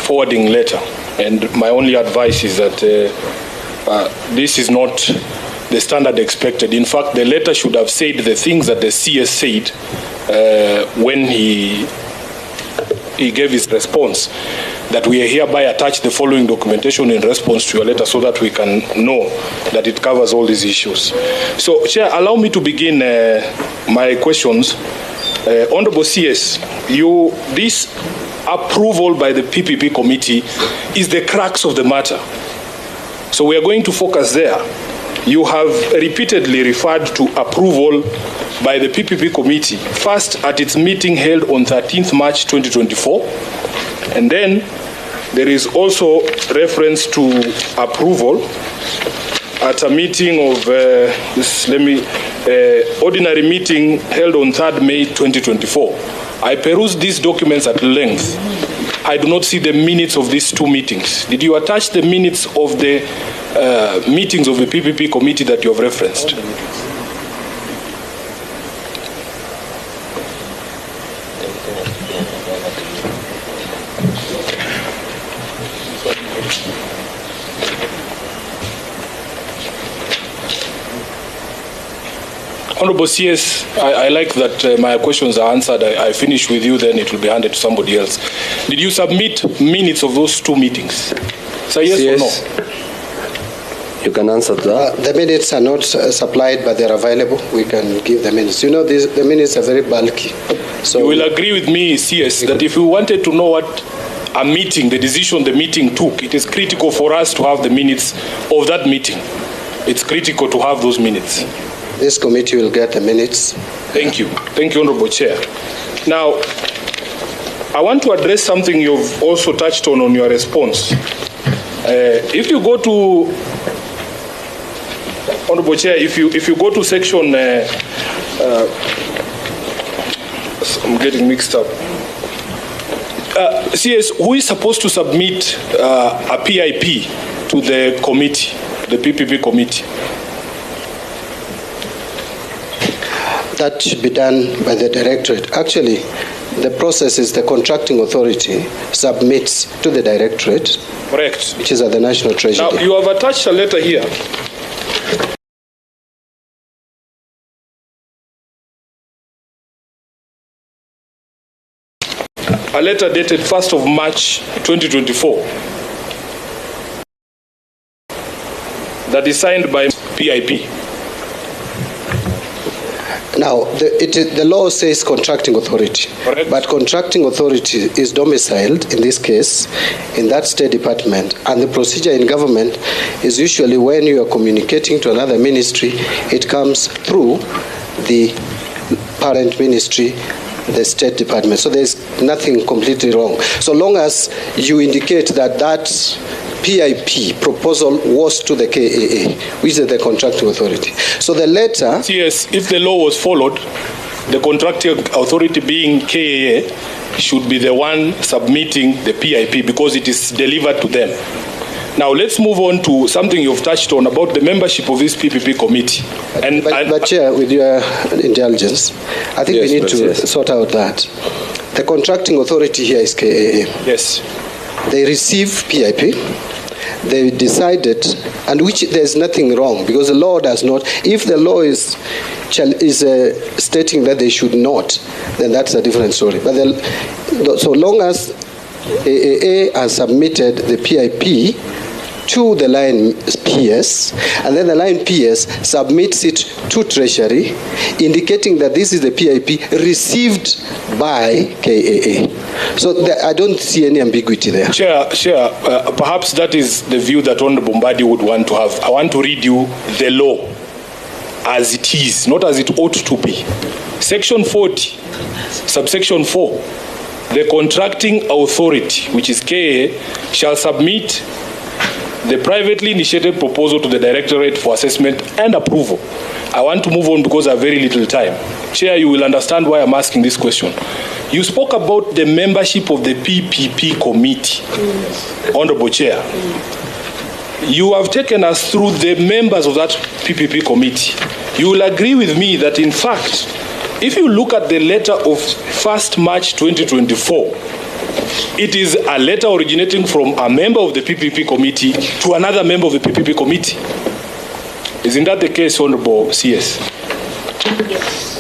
forwarding letter, and my only advice is that this is not the standard expected. In fact, the letter should have said the things that the CS said when he gave his response, that we hereby attach the following documentation in response to your letter so that we can know that it covers all these issues. So, Chair, allow me to begin my questions. Honorable CS, this approval by the PPP committee is the crux of the matter. So we are going to focus there. You have repeatedly referred to approval by the PPP committee, first at its meeting held on 13th March 2024, and then there is also reference to approval at a meeting of, ordinary meeting held on 3rd May 2024. I perused these documents at length. I do not see the minutes of these two meetings. Did you attach the minutes of the meetings of the PPP committee that you have referenced? Honorable CS, I like that my questions are answered. I finish with you, then it will be handed to somebody else. Did you submit minutes of those two meetings? Say yes or no? You can answer that. The minutes are not supplied, but they're available. We can give the minutes. You know, the minutes are very bulky. So you will agree with me, CS, that if we wanted to know what a meeting, the decision the meeting took, it is critical for us to have the minutes of that meeting. It's critical to have those minutes. This committee will get the minutes. Thank you. Thank you, Honorable Chair. Now, I want to address something you've also touched on your response. If you go to, Honorable Chair, if you go to section, I'm getting mixed up. CS, who is supposed to submit a PIP to the committee, the PPP committee? That should be done by the directorate. Actually, the process is the contracting authority submits to the directorate. Correct. Which is at the National Treasury. Now, you have attached a letter here. A letter dated 1st of March 2024 that is signed by PIP. Now, the law says contracting authority. Correct. But contracting authority is domiciled, in this case, in that State Department. And the procedure in government is usually when you are communicating to another ministry, it comes through the parent ministry, the State Department. So there's nothing completely wrong. So long as you indicate that that PIP proposal was to the KAA, which is the contracting authority. So the letter... Yes, if the law was followed, the contracting authority being KAA should be the one submitting the PIP because it is delivered to them. Now let's move on to something you've touched on about the membership of this PPP committee. But Chair, with your indulgence, I think we need to sort out that. The contracting authority here is KAA. Yes. They receive PIP. They decided, and which there's nothing wrong because the law does not. If the law is stating that they should not, then that's a different story. But so long as AAA has submitted the PIP to the line PS, and then the line PS submits it to Treasury, indicating that this is the PIP received by KAA. So I don't see any ambiguity there. Chair, perhaps that is the view that Honorable Mbadi would want to have. I want to read you the law as it is, not as it ought to be. Section 40, subsection 4, the contracting authority, which is KAA, shall submit the privately initiated proposal to the Directorate for assessment and approval. I want to move on because I have very little time. Chair, you will understand why I'm asking this question. You spoke about the membership of the PPP committee, Honorable Chair. You have taken us through the members of that PPP committee. You will agree with me that, in fact, if you look at the letter of 1st March 2024, It is a letter originating from a member of the PPP committee to another member of the PPP committee. Isn't that the case, Honorable CS? Yes.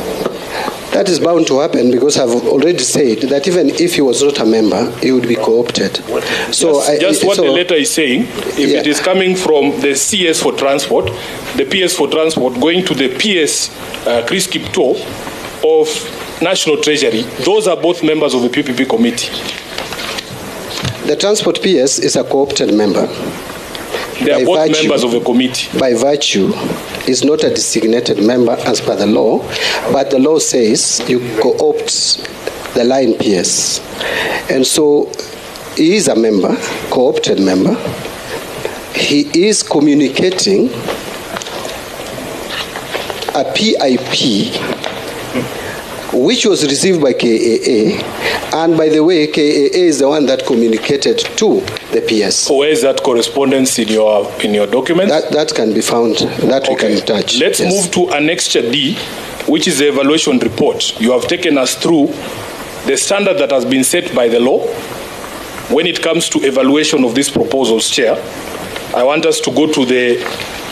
That is bound to happen because I've already said that even if he was not a member, he would be co-opted. So just what the letter is saying, if it is coming from the CS for transport, the PS for transport going to the PS Chris Kipto of National Treasury, those are both members of the PPP committee. The transport PS is a co-opted member. They are both members of the committee. By virtue, is not a designated member as per the law, but the law says you co-opt the line PS. And so he is a member, co-opted member. He is communicating a PIP which was received by KAA, and by the way, KAA is the one that communicated to the PS. Where is that correspondence in your document? That can be found, that we can touch. Let's move to Annexure D, which is the evaluation report. You have taken us through the standard that has been set by the law when it comes to evaluation of these proposals, Chair. I want us to go to the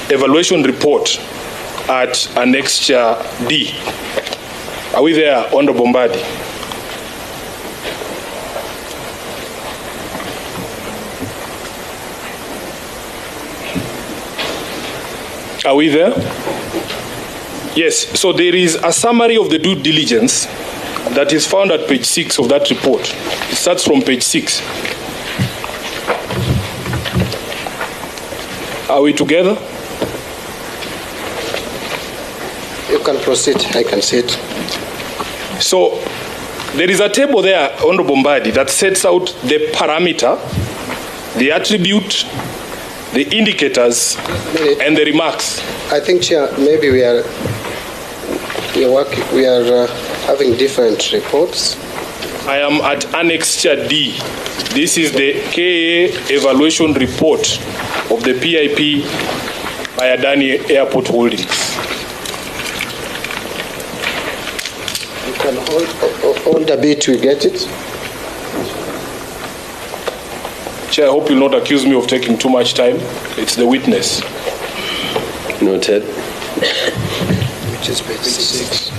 evaluation report at Annexure D. Are we there, Honorable Mbadi? Are we there? Yes, so there is a summary of the due diligence that is found at page 6 of that report. It starts from page 6. Are we together? You can proceed, I can see it. So there is a table there, Honorable Mbadi, that sets out the parameter, the attribute, the indicators, and the remarks. I think, Chair, maybe we are having different reports. I am at Annexure D. This is the KA evaluation report of the PIP by Adani Airport Holdings. You can hold a bit to get it. Chair, I hope you'll not accuse me of taking too much time. It's the witness. Noted. Which is page 6.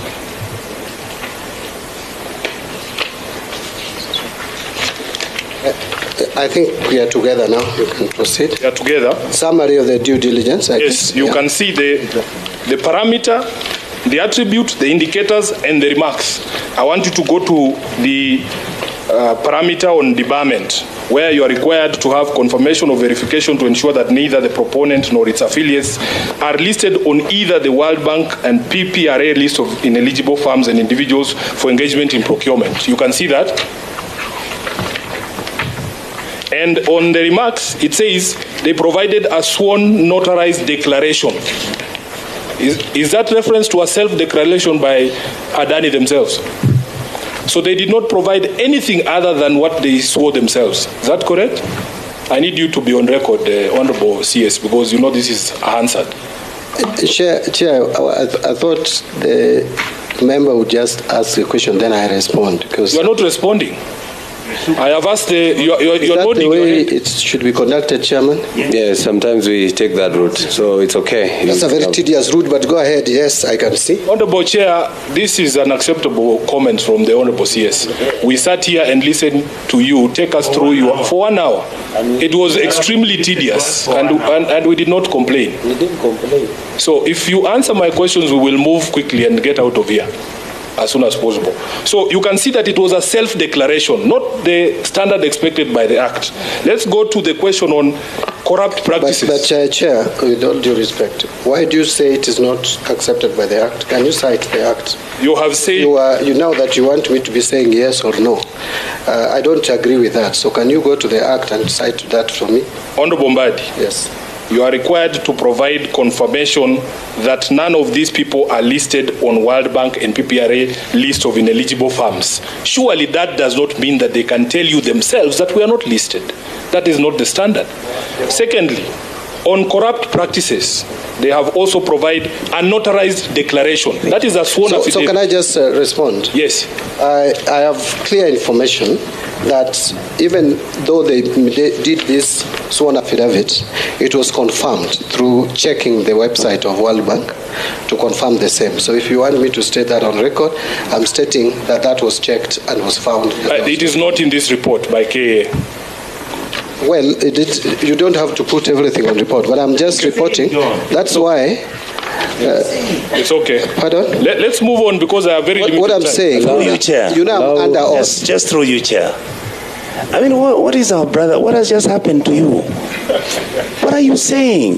I think we are together now. You can proceed. We are together. Summary of the due diligence. Yes, you can see the parameter, the attribute, the indicators, and the remarks. I want you to go to the parameter on debarment, where you are required to have confirmation or verification to ensure that neither the proponent nor its affiliates are listed on either the World Bank and PPRA list of ineligible firms and individuals for engagement in procurement. You can see that. And on the remarks, it says they provided a sworn notarized declaration. Is that reference to a self-declaration by Adani themselves? So they did not provide anything other than what they swore themselves. Is that correct? I need you to be on record, Honorable CS, because you know this is answered. Chair, I thought the member would just ask the question, then I respond. Because you are not responding. I have asked you're nodding the way it should be conducted, Chairman? Yes, sometimes we take that route, so it's okay. That's a very tedious route, but go ahead. Yes, I can see. Honorable Chair, this is an acceptable comment from the Honorable CS. We sat here and listened to you take us through for 1 hour. It was extremely tedious, and we did not complain. We didn't complain. So if you answer my questions, we will move quickly and get out of here as soon as possible. So you can see that it was a self-declaration, not the standard expected by the Act. Let's go to the question on corrupt practices. But Chair, with all due respect, why do you say it is not accepted by the Act? Can you cite the Act? You have said... You know that you want me to be saying yes or no. I don't agree with that. So can you go to the Act and cite that for me? Honorable Mbadi. Yes. You are required to provide confirmation that none of these people are listed on World Bank and PPRA list of ineligible firms. Surely that does not mean that they can tell you themselves that we are not listed. That is not the standard. Secondly, On corrupt practices, they have also provided a notarized declaration. That is a sworn affidavit. So can I just respond? Yes. I have clear information that even though they did this sworn affidavit, it was confirmed through checking the website of World Bank to confirm the same. So if you want me to state that on record, I'm stating that that was checked and was found. It is not in this report by KA. Well, you don't have to put everything on report, but I'm just reporting. That's why. It's okay. Pardon? Let's move on because I have very limited what I'm time. saying. Through you, Chair. You know, I'm under oath. Just through you, Chair. I mean, what is our brother? What has just happened to you? What are you saying?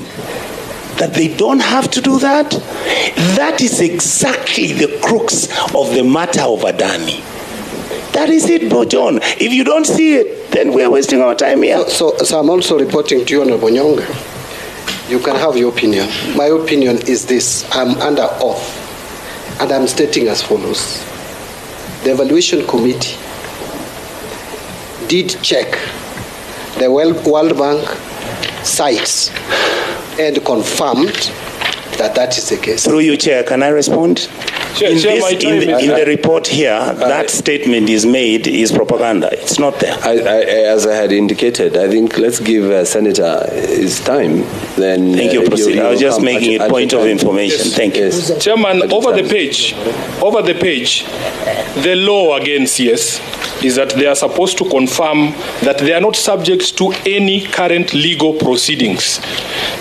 That they don't have to do that? That is exactly the crux of the matter of Adani. That is it, Bro John. If you don't see it, then we're wasting our time here. So I'm also reporting to you, Honorable Nyonga. You can have your opinion. My opinion is this. I'm under oath, and I'm stating as follows. The evaluation committee did check the World Bank sites and confirmed that that is the case. Through you, Chair, can I respond? In the report here, that statement is made is propaganda. It's not there. As I had indicated, I think let's give Senator his time. Then thank you, Proceed. I was just making a point of information. Yes. Thank you. Yes. Chairman, over the page, the law against CS is that they are supposed to confirm that they are not subject to any current legal proceedings.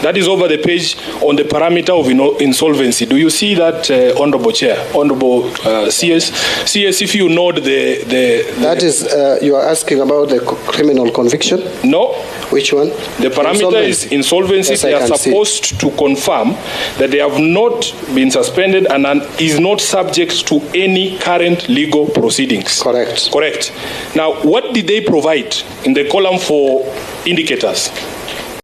That is over the page on the parameter of insolvency. Do you see that, Honorable Chair? Honorable CS? CS, if you nod That is, you are asking about the criminal conviction? No. Which one? The parameter is insolvency. Yes, they are supposed to confirm that they have not been suspended and is not subject to any current legal proceedings. Correct. Correct. Now, what did they provide in the column for indicators?